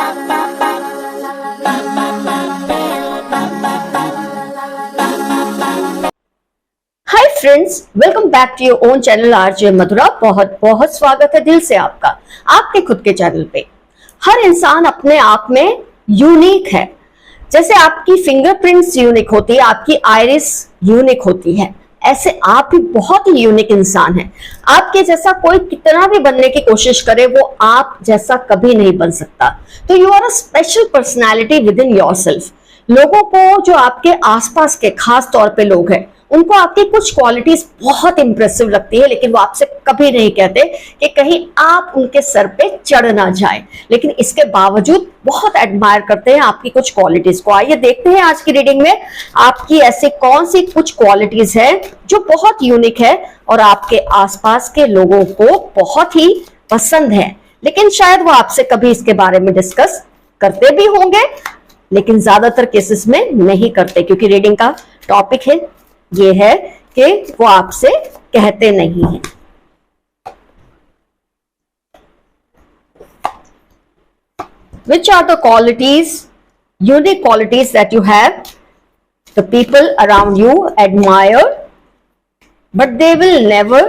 Hi friends, welcome back to your own channel RJ Madhura. बहुत बहुत स्वागत है दिल से आपका आपके खुद के चैनल पे। हर इंसान अपने आप में यूनिक है। जैसे आपकी फिंगरप्रिंट्स यूनिक होती है, आपकी आइरिस यूनिक होती है, ऐसे आप भी बहुत ही यूनिक इंसान हैं। आपके जैसा कोई कितना भी बनने की कोशिश करे, वो आप जैसा कभी नहीं बन सकता। तो you are a special personality within yourself. लोगों को, जो आपके आसपास के खास तौर पे लोग हैं, उनको आपकी कुछ क्वालिटीज बहुत इंप्रेसिव लगती है, लेकिन वो आपसे कभी नहीं कहते कि कहीं आप उनके सर पे चढ़ ना जाए, लेकिन इसके बावजूद बहुत एडमायर करते हैं आपकी कुछ क्वालिटीज को। आइए देखते हैं आज की रीडिंग में आपकी ऐसी कौन सी कुछ क्वालिटीज है जो बहुत यूनिक है और आपके आसपास के लोगों को बहुत ही पसंद है, लेकिन शायद वो आपसे कभी इसके बारे में डिस्कस करते भी होंगे, लेकिन ज्यादातर केसेस में नहीं करते, क्योंकि रीडिंग का टॉपिक है ये है कि वो आपसे कहते नहीं हैं। Which are the qualities, unique qualities that you have, the people around you admire, but they will never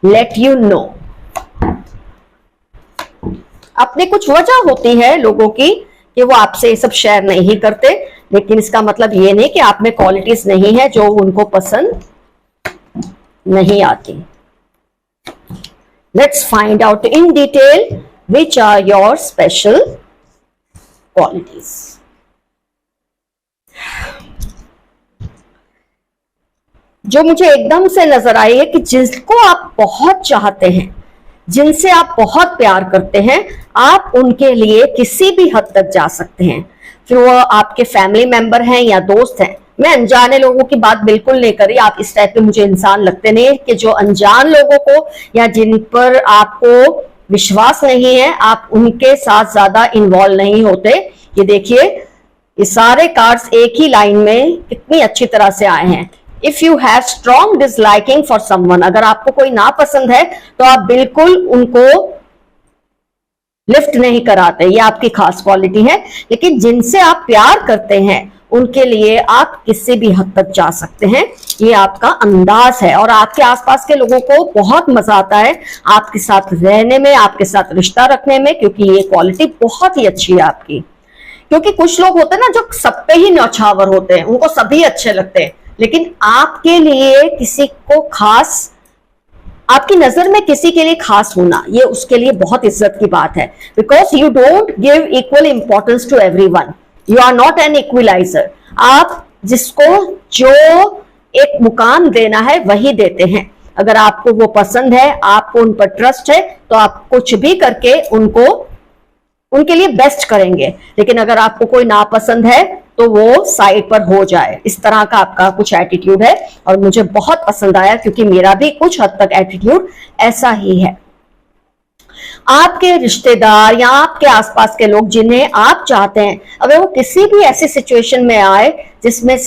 let you know. अपनी कुछ वजह होती है लोगों की कि वो आपसे ये सब शेयर नहीं करते, लेकिन इसका मतलब ये नहीं कि आप में क्वालिटीज नहीं है जो उनको पसंद नहीं आती। Let's find out in detail which are your special qualities. जो मुझे एकदम से नजर आई है कि जिसको आप बहुत चाहते हैं, जिनसे आप बहुत प्यार करते हैं, आप उनके लिए किसी भी हद तक जा सकते हैं। फिर वो आपके फैमिली मेंबर हैं या दोस्त हैं। मैं अनजाने लोगों की बात बिल्कुल नहीं करी। आप इस टाइप के मुझे इंसान लगते नहीं कि जो अनजान लोगों को या जिन पर आपको विश्वास नहीं है, आप उनके साथ ज्यादा इन्वॉल्व नहीं होते। ये देखिए, ये सारे कार्ड्स एक ही लाइन में कितनी अच्छी तरह से आए हैं। If you have strong disliking for someone, अगर आपको कोई नापसंद है तो आप बिल्कुल उनको लिफ्ट नहीं कराते, ये आपकी खास क्वालिटी है। लेकिन जिनसे आप प्यार करते हैं उनके लिए आप किसी भी हद तक जा सकते हैं, ये आपका अंदाज है। और आपके आसपास के लोगों को बहुत मजा आता है आपके साथ रहने में, आपके साथ रिश्ता रखने में, क्योंकि ये क्वालिटी बहुत ही अच्छी है आपकी। क्योंकि कुछ लोग होते हैं ना जो सब पे ही न्यौछावर होते हैं, उनको सभी अच्छे लगते हैं, लेकिन आपके लिए किसी को खास, आपकी नजर में किसी के लिए खास होना, ये उसके लिए बहुत इज्जत की बात है। Because you don't give equal importance to everyone, you are not an equaliser. आप जिसको जो एक मुकाम देना है वही देते हैं। अगर आपको वो पसंद है, आपको उन पर ट्रस्ट है, तो आप कुछ भी करके उनको, उनके लिए बेस्ट करेंगे। लेकिन अगर आपको कोई नापसंद है तो वो साइड पर हो जाए। इस तरह का आपका कुछ एटीट्यूड है और मुझे बहुत पसंद आया, क्योंकि मेरा भी कुछ हद तक एटीट्यूड ऐसा ही है। आपके रिश्तेदार या आपके आसपास के लोग जिन्हें आप चाहते हैं, अगर वो किसी भी ऐसी सिचुएशन में आए जिसमें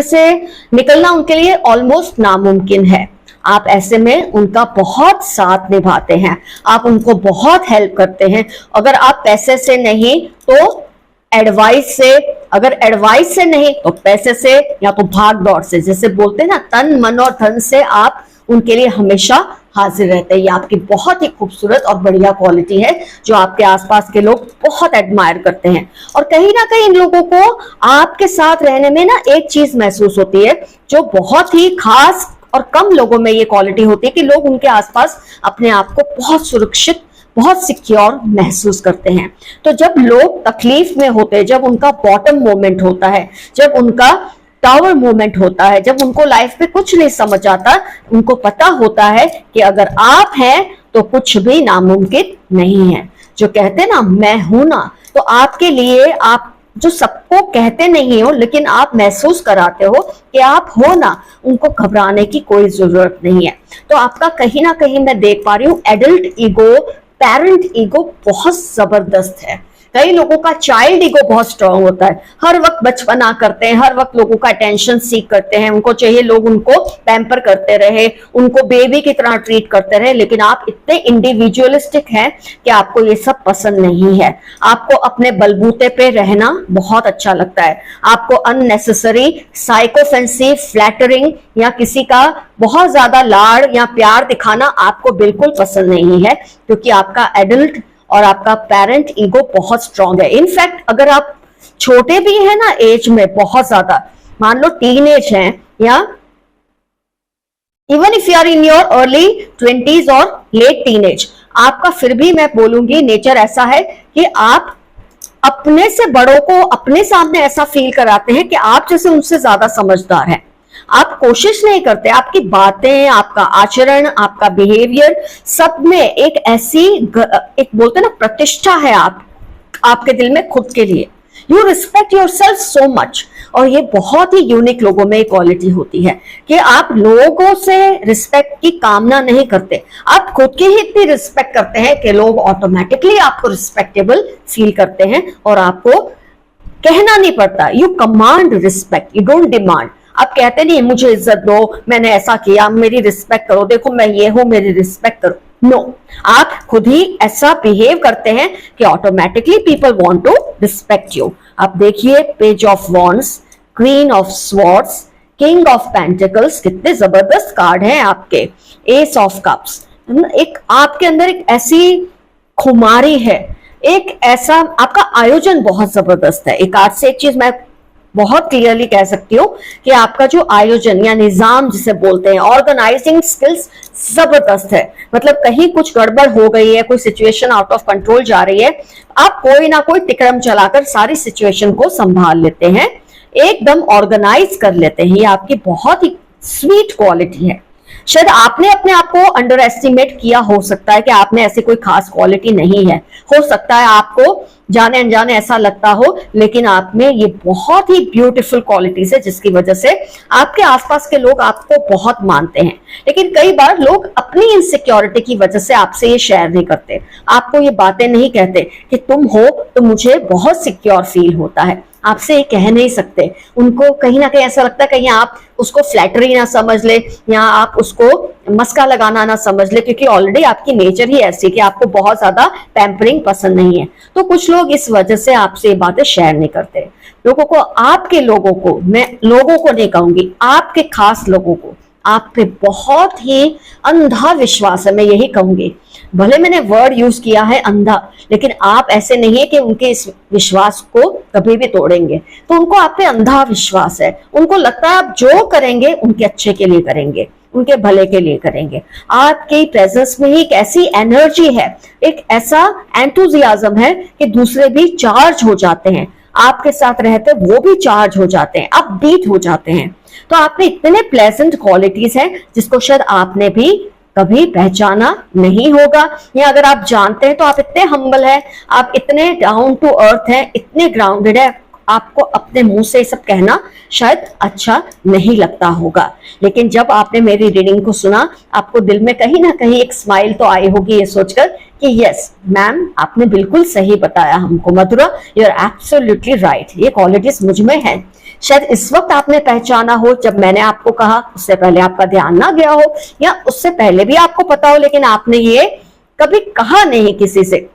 से निकलना उनके लिए ऑलमोस्ट नामुमकिन है, आप ऐसे में उनका बहुत साथ निभाते हैं, आप उनको बहुत हेल्प करते हैं। अगर आप पैसे से नहीं तो एडवाइस से, अगर एडवाइस से नहीं तो पैसे से, या तो भाग दौड़ से, जैसे बोलते हैं ना, तन मन और धन से आप उनके लिए हमेशा हाजिर रहते हैं। ये आपकी बहुत ही खूबसूरत और बढ़िया क्वालिटी है जो आपके आसपास के लोग बहुत एडमायर करते हैं। और कहीं ना कहीं इन लोगों को आपके साथ रहने में ना एक चीज महसूस होती है जो बहुत ही खास और कम लोगों में ये क्वालिटी होती है, कि लोग उनके आसपास अपने आप को बहुत सुरक्षित, बहुत सिक्योर महसूस करते हैं। तो जब लोग तकलीफ में होते हैं, जब उनका बॉटम मोमेंट होता है, जब उनका टावर मोमेंट होता है, जब उनको लाइफ में कुछ नहीं समझ आता, उनको पता होता है कि अगर आप हैं तो कुछ भी नामुमकिन नहीं है। जो कहते ना मैं हूं ना, तो आपके लिए, आप जो सबको कहते नहीं हो लेकिन आप महसूस कराते हो कि आप हो ना, उनको घबराने की कोई जरूरत नहीं है। तो आपका कहीं ना कहीं मैं देख पा रही हूं एडल्ट ईगो, पेरेंट ईगो बहुत जबरदस्त है। कई लोगों का चाइल्ड ईगो बहुत स्ट्रांग होता है, हर वक्त बचपना करते हैं, हर वक्त लोगों का अटेंशन सीख करते हैं, उनको चाहिए लोग उनको पैम्पर करते रहे, उनको बेबी की तरह ट्रीट करते रहे। लेकिन आप इतने इंडिविजुअलिस्टिक हैं कि आपको ये सब पसंद नहीं है। आपको अपने बलबूते पे रहना बहुत अच्छा लगता है। आपको अननेसेसरी साइकोफेंसिव फ्लैटरिंग या किसी का बहुत ज्यादा लाड़ या प्यार दिखाना आपको बिल्कुल पसंद नहीं है, क्योंकि आपका एडल्ट और आपका पेरेंट ईगो बहुत स्ट्रांग है। इनफैक्ट अगर आप छोटे भी हैं ना एज में बहुत ज्यादा, मान लो टीनेज हैं या even if you are in your early 20s और लेट टीनेज, आपका फिर भी मैं बोलूंगी नेचर ऐसा है कि आप अपने से बड़ों को अपने सामने ऐसा फील कराते हैं कि आप जैसे उनसे ज्यादा समझदार हैं। आप कोशिश नहीं करते, आपकी बातें, आपका आचरण, आपका बिहेवियर, सब में एक ऐसी एक बोलते ना प्रतिष्ठा है आपके दिल में खुद के लिए। You respect your self so much. और ये बहुत ही यूनिक लोगों में क्वालिटी होती है कि आप लोगों से रिस्पेक्ट की कामना नहीं करते, आप खुद की ही इतनी रिस्पेक्ट करते हैं कि लोग ऑटोमेटिकली आपको रिस्पेक्टेबल फील करते हैं और आपको कहना नहीं पड़ता। You command respect, you don't demand. आप कहते नहीं मुझे इज्जत दो, मैंने ऐसा किया, मेरी रिस्पेक्ट करो, देखो मैं ये हूं, मेरी रिस्पेक्ट करो। नो, आप खुद ही ऐसा बिहेव करते हैं कि automatically people want to respect you. आप देखिए page of wands, queen of swords, king of pentacles, कितने जबरदस्त कार्ड हैं आपके। एस ऑफ कप्स, एक आपके अंदर एक ऐसी खुमारी है, एक ऐसा आपका आयोजन बहुत जबरदस्त है। एक आज से एक चीज मैं बहुत क्लियरली कह सकती हूँ कि आपका जो आयोजन या निजाम जिसे बोलते हैं, ऑर्गेनाइजिंग स्किल्स जबरदस्त है। मतलब कहीं कुछ गड़बड़ हो गई है, कोई सिचुएशन आउट ऑफ कंट्रोल जा रही है, आप कोई ना कोई तिकड़म चलाकर सारी सिचुएशन को संभाल लेते हैं, एकदम ऑर्गेनाइज कर लेते हैं। ये आपकी बहुत ही स्वीट क्वालिटी है। शायद आपने अपने आप को अंडर एस्टिमेट किया हो सकता है कि आप में ऐसी कोई खास क्वालिटी नहीं है, हो सकता है आपको जाने अनजाने ऐसा लगता हो, लेकिन आप में ये बहुत ही ब्यूटीफुल क्वालिटीज है जिसकी वजह से आपके आसपास के लोग आपको बहुत मानते हैं। लेकिन कई बार लोग अपनी इनसिक्योरिटी की वजह से आपसे ये शेयर नहीं करते, आपको ये बातें नहीं कहते कि तुम हो तो मुझे बहुत सिक्योर फील होता है, आपसे ये कह नहीं सकते। उनको कहीं ना कहीं ऐसा लगता है कहीं आप उसको फ्लैटरी ना समझ ले या आप उसको मस्का लगाना ना समझ ले, क्योंकि ऑलरेडी आपकी नेचर ही ऐसी कि आपको बहुत ज्यादा पैम्परिंग पसंद नहीं है। तो कुछ लोग इस वजह से आपसे ये बातें शेयर नहीं करते। लोगों को, आपके लोगों को, मैं लोगों को नहीं कहूंगी, आपके खास लोगों को आप पे बहुत ही अंधा विश्वास है, मैं यही कहूंगी। भले मैंने वर्ड यूज किया है अंधा, लेकिन आप ऐसे नहीं है कि उनके इस विश्वास को कभी भी तोड़ेंगे। तो उनको आप पे अंधा विश्वास है, उनको लगता है आप जो करेंगे उनके अच्छे के लिए करेंगे, उनके भले के लिए करेंगे। आपके प्रेजेंस में ही एक ऐसी एनर्जी है, एक ऐसा एंथुजियाज्म है कि दूसरे भी चार्ज हो जाते हैं, आपके साथ रहते वो भी चार्ज हो जाते हैं, अपबीट हो जाते हैं। तो आप में इतने प्लेजेंट क्वालिटीज हैं जिसको शायद आपने भी कभी पहचाना नहीं होगा, या अगर आप जानते हैं तो आप इतने हम्बल हैं, आप इतने डाउन टू अर्थ हैं, इतने ग्राउंडेड है, आपको अपने मुंह से सब कहना शायद अच्छा नहीं लगता होगा। लेकिन जब आपने मेरी रीडिंग को सुना, आपको दिल में कहीं ना कहीं एक स्माइल तो आई होगी ये सोचकर कि यस मैम, आपने बिल्कुल सही बताया हमको मधुरा, यू आर एब्सोल्युटली राइट, ये क्वालिटीज मुझ में है। शायद इस वक्त आपने पहचाना हो जब मैंने आपको कहा, उससे पहले आपका ध्यान ना गया हो, या उससे पहले भी आपको पता हो लेकिन आपने ये कभी कहा नहीं किसी से।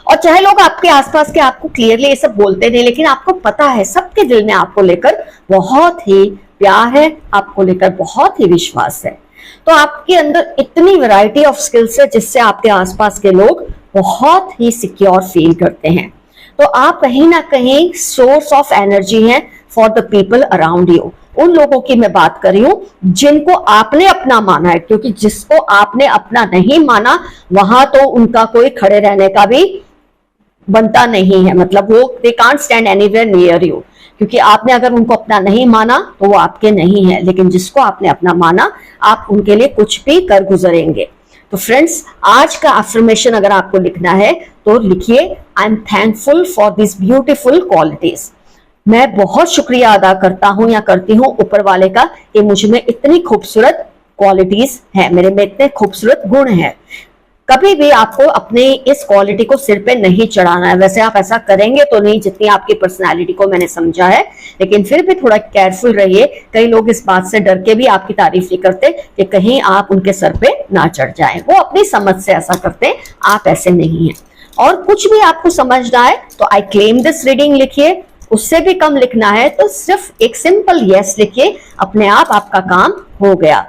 और चाहे लोग आपके आसपास के आपको क्लियरली ये सब बोलते नहीं, लेकिन आपको पता है सबके दिल में आपको लेकर बहुत ही प्यार है, आपको लेकर बहुत ही विश्वास है। तो आपके अंदर इतनी वैरायटी ऑफ स्किल्स है जिससे आपके आसपास के लोग बहुत ही सिक्योर फील करते हैं। तो आप कहीं ना कहीं सोर्स ऑफ एनर्जी हैं for the people around you. उन लोगों की मैं बात कर रही हूं जिनको आपने अपना माना है, क्योंकि जिसको आपने अपना नहीं माना वहां तो उनका कोई खड़े रहने का भी बनता नहीं है। मतलब वो they can't stand anywhere near you, क्योंकि आपने अगर उनको अपना नहीं माना तो वो आपके नहीं है। लेकिन जिसको आपने अपना माना, आप उनके लिए कुछ भी कर गुजरेंगे। तो फ्रेंड्स, आज का अफर्मेशन अगर आपको लिखना है तो लिखिए, I am thankful for this beautiful qualities. मैं बहुत शुक्रिया अदा करता हूं या करती हूं ऊपर वाले का कि मुझ में इतनी खूबसूरत क्वालिटीज है, मेरे में इतने खूबसूरत गुण हैं। कभी भी आपको अपने इस क्वालिटी को सिर पे नहीं चढ़ाना है। वैसे आप ऐसा करेंगे तो नहीं जितनी आपकी पर्सनालिटी को मैंने समझा है, लेकिन फिर भी थोड़ा केयरफुल रहिए। कई लोग इस बात से डर के भी आपकी तारीफ नहीं करते कि कहीं आप उनके सर पे ना चढ़ जाए। वो अपनी समझ से ऐसा करते हैं, आप ऐसे नहीं हैं। और कुछ भी आपको समझना है तो आई क्लेम दिस रीडिंग लिखिए, उससे भी कम लिखना है तो सिर्फ एक सिंपल यस लिखिए, अपने आप आपका काम हो गया।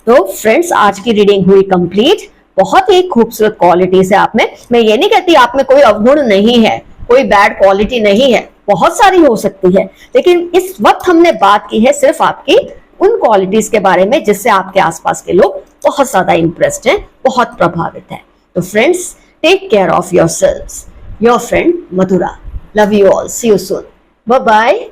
तो फ्रेंड्स, आज की रीडिंग हुई कंप्लीट। बहुत ही खूबसूरत क्वालिटीज है आप में। मैं ये नहीं कहती आप में कोई अवगुण नहीं है, कोई बैड क्वालिटी नहीं है, बहुत सारी हो सकती है, लेकिन इस वक्त हमने बात की है सिर्फ आपकी उन क्वालिटीज के बारे में जिससे आपके आसपास के लोग बहुत ज्यादा इंप्रेस्ड हैं, बहुत प्रभावित हैं। तो friends, take care of yourselves. Your friend Madhura. Love you all. See you soon. Bye bye.